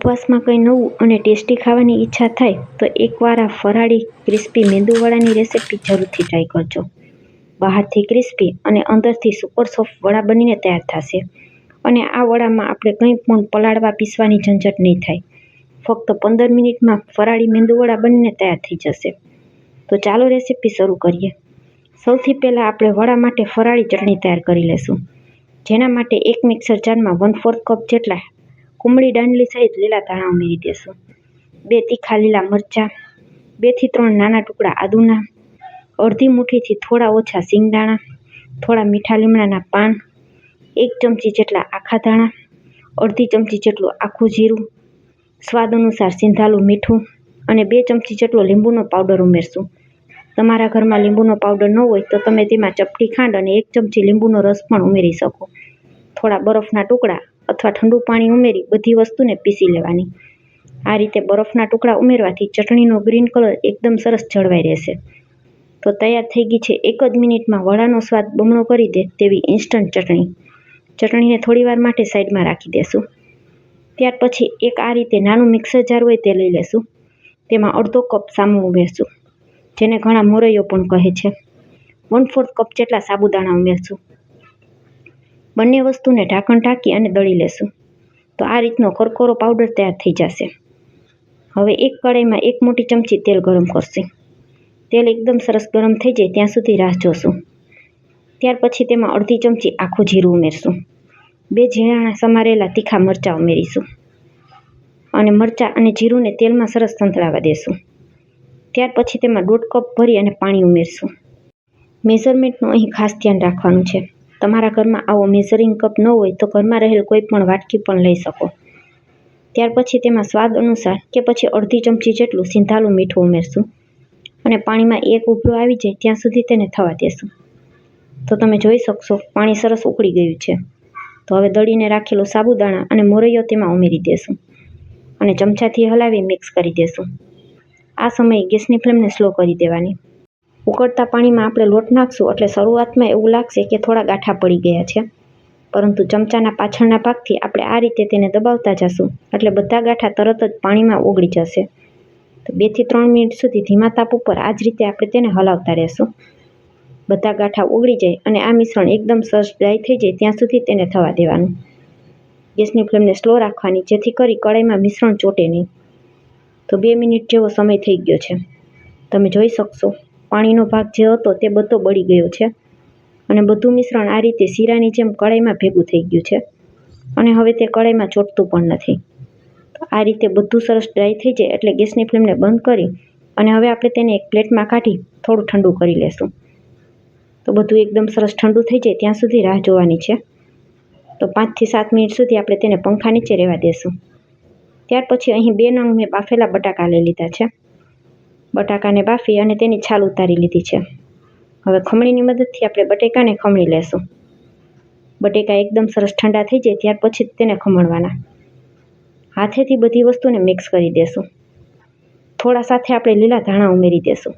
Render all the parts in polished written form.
ઉપવાસમાં કંઈ નવું અને ટેસ્ટી ખાવાની ઈચ્છા થાય તો એકવાર આ ફરાળી ક્રિસ્પી મેંદુવડાની રેસિપી જરૂરથી ટ્રાય કરજો. બહારથી ક્રિસ્પી અને અંદરથી સુપર સોફ્ટ વડા બનીને તૈયાર થશે. અને આ વડામાં આપણે કંઈ પણ પલાળવા પીસવાની ઝંઝટ નહીં થાય. ફક્ત 15 મિનિટમાં ફરાળી મેંદુવડા બનીને તૈયાર થઈ જશે. તો ચાલો રેસિપી શરૂ કરીએ. સૌથી પહેલાં આપણે વડા માટે ફરાળી ચટણી તૈયાર કરી લેશું. જેના માટે એક મિક્સર જારમાં 1/4 કપ જેટલા કુમળી દાંડલી સહિત લીલા ધાણા ઉમેરી દેશું. 2 તીખા લીલા મરચાં, 2 થી 3 નાના ટુકડા આદુના, અડધી મુઠ્ઠીથી થોડા ઓછા સિંગદાણા, થોડા મીઠા લીમડાના પાન, 1 ચમચી જેટલા આખા ધાણા, અડધી ચમચી જેટલું આખું જીરું, સ્વાદ અનુસાર સિંધાલું મીઠું અને 2 ચમચી જેટલો લીંબુનો પાવડર ઉમેરશું. તમારા ઘરમાં લીંબુનો પાવડર ન હોય તો તમે તેમાં ચપટી ખાંડ અને 1 ચમચી લીંબુનો રસ પણ ઉમેરી શકો. થોડા બરફના ટુકડા અથવા ઠંડુ પાણી ઉમેરી બધી વસ્તુને પીસી લેવાની. આ રીતે બરફના ટુકડા ઉમેરવાથી ચટણીનો ગ્રીન કલર એકદમ સરસ જળવાઈ રહેશે. તો તૈયાર થઈ ગઈ છે 1 જ મિનિટમાં વડાનો સ્વાદ બમણો કરી દે તેવી ઇન્સ્ટન્ટ ચટણી. ચટણીને થોડીવાર માટે સાઈડમાં રાખી દેશું. ત્યાર પછી એક આ રીતે નાનું મિક્સર જાર હોય તે લઈ લેશું. તેમાં અડધો કપ સામું ઉમેરશું, જેને ઘણા મોરૈયો પણ કહે છે. 1/4 કપ જેટલા સાબુદાણા ઉમેરશું. બંને વસ્તુને ઢાંકણ ઢાંકી અને દળી લેશું. તો આ રીતનો કરકોરો પાવડર તૈયાર થઈ જશે. હવે એક કઢાઈમાં 1 મોટી ચમચી તેલ ગરમ કરશું. તેલ એકદમ સરસ ગરમ થઈ જાય ત્યાં સુધી રાહ જોશું. ત્યાર પછી તેમાં અડધી ચમચી આખું જીરું ઉમેરશું. 2 ઝીણા સમારેલા તીખા મરચાં ઉમેરીશું. અને મરચાં અને જીરુંને તેલમાં સરસ સંતળાવા દેશું. ત્યાર પછી તેમાં 1/2 કપ ભરી અને પાણી ઉમેરશું. મેઝરમેન્ટનું અહીં ખાસ ધ્યાન રાખવાનું છે. તમારા ઘરમાં આવો મેઝરિંગ કપ ન હોય તો ઘરમાં રહેલ કોઈ પણ વાટકી પણ લઈ શકો. ત્યાર પછી તેમાં સ્વાદ અનુસાર કે પછી અડધી ચમચી જેટલું સિંધાલું મીઠું ઉમેરશું. અને પાણીમાં એક ઉભરો આવી જાય ત્યાં સુધી તેને થવા દેશું. તો તમે જોઈ શકશો પાણી સરસ ઉકળી ગયું છે. તો હવે દળીને રાખેલો સાબુદાણા અને મોરૈયો તેમાં ઉમેરી દેશું. અને ચમચાથી હલાવી મિક્સ કરી દેશું. આ સમયે ગેસની ફ્લેમને સ્લો કરી દેવાની. ઉકળતા પાણીમાં આપણે લોટ નાખશું એટલે શરૂઆતમાં એવું લાગશે કે થોડા ગાંઠા પડી ગયા છે. પરંતુ ચમચાના પાછળના ભાગથી આપણે આ રીતે તેને દબાવતા જશું એટલે બધા ગાંઠા તરત જ પાણીમાં ઓગળી જશે. તો 2 થી 3 મિનિટ સુધી ધીમા તાપ ઉપર આ જ રીતે આપણે તેને હલાવતા રહેશું. બધા ગાંઠા ઓગળી જાય અને આ મિશ્રણ એકદમ સરસ ડ્રાય થઈ જાય ત્યાં સુધી તેને થવા દેવાનું. ગેસની ફ્લેમને સ્લો રાખવાની જેથી કરી કઢાઈમાં મિશ્રણ ચોટે નહીં. તો 2 મિનિટ જેવો સમય થઈ ગયો છે. તમે જોઈ શકશો પાણીનો ભાગ જે હતો તે બધો બળી ગયો છે. અને બધું મિશ્રણ આ રીતે શીરાની જેમ કઢાઈમાં ભેગું થઈ ગયું છે. અને હવે તે કઢાઈમાં ચોટતું પણ નથી. તો આ રીતે બધું સરસ ડ્રાય થઈ જાય એટલે ગેસની ફ્લેમને બંધ કરી અને હવે આપણે તેને એક પ્લેટમાં કાઢી થોડું ઠંડુ કરી લેશું. તો બધું એકદમ સરસ ઠંડુ થઈ જાય ત્યાં સુધી રાહ જોવાની છે. તો 5 થી 7 મિનિટ સુધી આપણે તેને પંખા નીચે રહેવા દેશું. ત્યાર પછી અહીં 2 નંગ મેં બાફેલા બટાકા લઈ લીધા છે. બટાકાને બાફી અને તેની છાલ ઉતારી લીધી છે. હવે ખમણીની મદદથી આપણે બટેકાને ખમણી લેશું. બટેકા એકદમ સરસ ઠંડા થઈ જાય ત્યાર પછી તેને ખમણવાના. હાથેથી બધી વસ્તુને મિક્સ કરી દેશું. થોડા સાથે આપણે લીલા ધાણા ઉમેરી દેશું.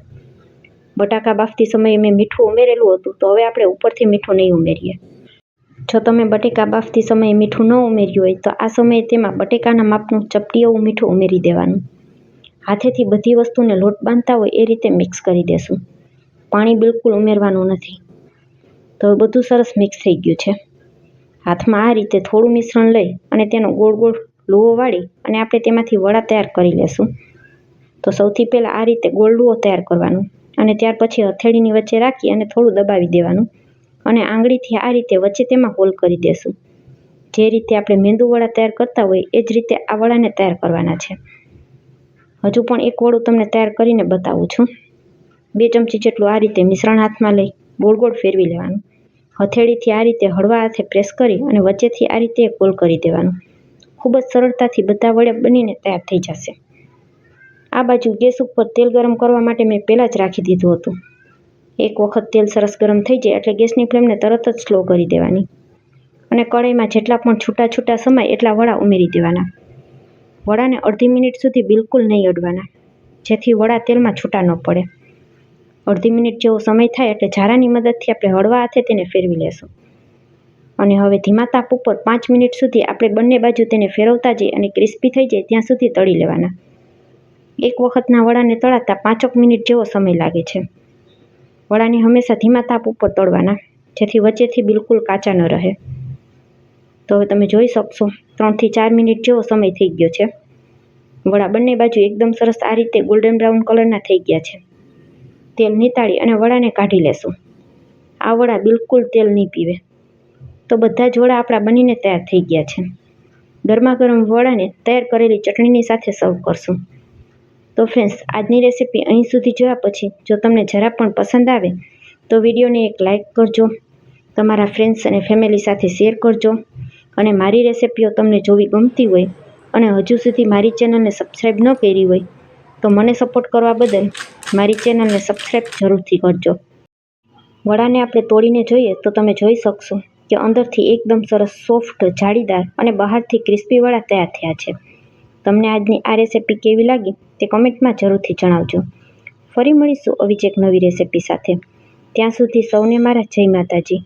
બટાકા બાફતી સમયે મેં મીઠું ઉમેરેલું હતું તો હવે આપણે ઉપરથી મીઠું નહીં ઉમેરીએ. જો તમે બટેકા બાફતી સમયે મીઠું ન ઉમેર્યું હોય તો આ સમયે તેમાં બટેકાના માપનું ચપટી એવું મીઠું ઉમેરી દેવાનું. હાથેથી બધી વસ્તુને લોટ બાંધતા હોય એ રીતે મિક્સ કરી દેશું. પાણી બિલકુલ ઉમેરવાનું નથી. તો બધું સરસ મિક્સ થઈ ગયું છે. હાથમાં આ રીતે થોડું મિશ્રણ લઈ અને તેનો ગોળ ગોળ લુઓ વાળી અને આપણે તેમાંથી વડા તૈયાર કરી લેશું. તો સૌથી પહેલાં આ રીતે ગોળ લુઓ તૈયાર કરવાનું અને ત્યાર પછી હથેળીની વચ્ચે રાખી અને થોડું દબાવી દેવાનું અને આંગળીથી આ રીતે વચ્ચે તેમાં હોલ કરી દેશું. જે રીતે આપણે મેંદુ વડા તૈયાર કરતા હોય એ જ રીતે આ વડાને તૈયાર કરવાના છે. હજુ પણ એક વડું તમને તૈયાર કરીને બતાવું છું. 2 ચમચી જેટલું આ રીતે મિશ્રણ હાથમાં લઈ ગોળ ગોળ ફેરવી લેવાનું. હથેળીથી આ રીતે હળવા હાથે પ્રેસ કરી અને વચ્ચેથી આ રીતે એક હોલ કરી દેવાનું. ખૂબ જ સરળતાથી બધા વડા બનીને તૈયાર થઈ જશે. આ બાજુ ગેસ ઉપર તેલ ગરમ કરવા માટે મેં પહેલાં જ રાખી દીધું હતું. એક વખત તેલ સરસ ગરમ થઈ જાય એટલે ગેસની ફ્લેમને તરત જ સ્લો કરી દેવાની અને કઢાઈમાં જેટલા પણ છૂટા છૂટા સમાય એટલા વડા ઉમેરી દેવાના. વડાને અડધી મિનિટ સુધી બિલકુલ નહીં અડવાના જેથી વડા તેલમાં છૂટા ન પડે. અડધી મિનિટ જેવો સમય થાય એટલે ઝારાની મદદથી આપણે હળવા હાથે તેને ફેરવી લેશું. અને હવે ધીમા તાપ ઉપર 5 મિનિટ સુધી આપણે બંને બાજુ તેને ફેરવતા જઈએ અને ક્રિસ્પી થઈ જાય ત્યાં સુધી તળી લેવાના. એક વખતના વડાને તળાતા 5 મિનિટ જેવો સમય લાગે છે. વડાને હંમેશા ધીમા તાપ ઉપર તળવાના, જેથી વચ્ચેથી બિલકુલ કાચા ન રહે. તો હવે તમે જોઈ શકશો 3 થી 4 મિનિટ જેવો સમય થઈ ગયો છે. વડા બંને બાજુ એકદમ સરસ આ રીતે ગોલ્ડન બ્રાઉન કલરના થઈ ગયા છે. તેલ નીતાળી અને વડાને કાઢી લેશું. આ વડા બિલકુલ તેલ નહીં પીવે. તો બધા જ વડા આપણા બનીને તૈયાર થઈ ગયા છે. ગરમા ગરમ વડાને તૈયાર કરેલી ચટણીની સાથે સર્વ કરશું. તો ફ્રેન્ડ્સ, આજની રેસીપી અહીં સુધી જોયા પછી જો તમને જરા પણ પસંદ આવે તો વિડીયોને એક લાઇક કરજો, તમારા ફ્રેન્ડ્સ અને ફેમિલી સાથે શેર કરજો, અને મારી રેસીપીઓ તમને જોવી ગમતી હોય અને હજુ સુધી મારી ચેનલને સબસ્ક્રાઈબ ન કરી હોય તો મને સપોર્ટ કરવા બદલ મારી ચેનલને સબસ્ક્રાઈબ જરૂરથી કરજો. વડાને આપણે તોડીને જોઈએ તો તમે જોઈ શકશો કે અંદરથી એકદમ સરસ સોફ્ટ, જાળીદાર અને બહારથી ક્રિસ્પી વડા તૈયાર થયા છે. તમને આજની આ રેસીપી કેવી લાગી તે કમેન્ટમાં જરૂરથી જણાવજો. ફરી મળીશું આવી જ એક નવી રેસીપી સાથે. ત્યાં સુધી સૌને મારા જય માતાજી.